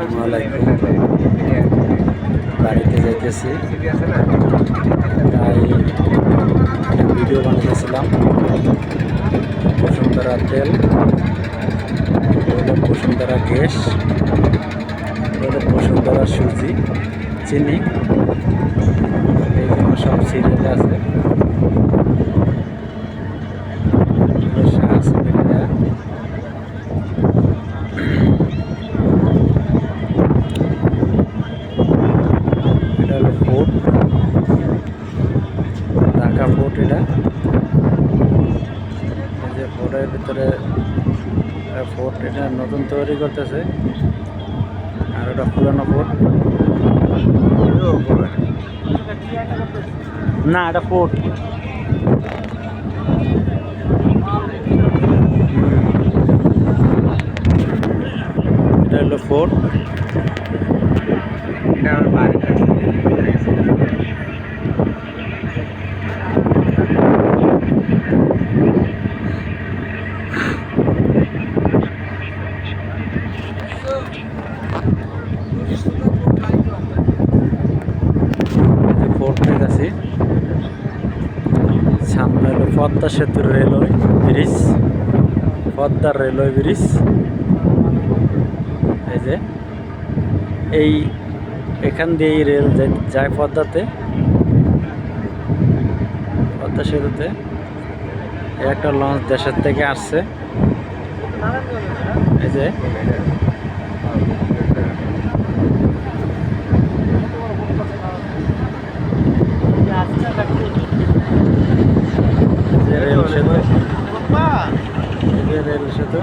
আসসালামু আলাইকুম। বাড়িতে যাইতেছি, তাই একটা ভিডিও বানিয়েছিলাম। বসুন্ধরা তেল, বসুন্ধরা গ্যাস, বসুন্ধরা সুজি, চিনি, এইগুলো সব সিরিয়ালে আছে। এটা হলো ফোর্ট, ঢাকা ফোর্ট। এটা এই যে ফোর্টের ভিতরে ফোর্ট, এটা নতুন তৈরি করতেছে। আর ওটা পুরানো ফোর্ট না, এটা ফোর্ট। এটা হলো ফোর্ট। ফোর্টের কাছে সামনে হলো পদ্মা সেতুর রেলওয়ে ব্রিজ, পদ্মার রেলওয়ে ব্রিজ। এই যে এখান দিয়েই রেল যায় পদ্মাতে, পদ্মা সেতুতে। একটা লঞ্চ দেশের থেকে আসছে। এই যে রেল সেতু, রেল সেতু।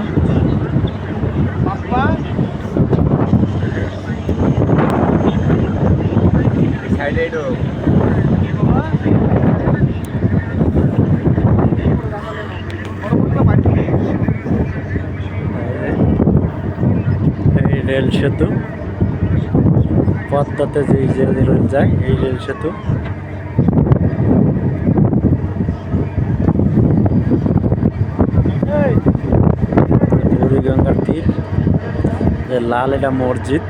এই রেল সেতু, পদ্মাতে যে রেল যায়, এই রেল সেতু। বুড়িগঙ্গার তীর, লাল, এটা মসজিদ।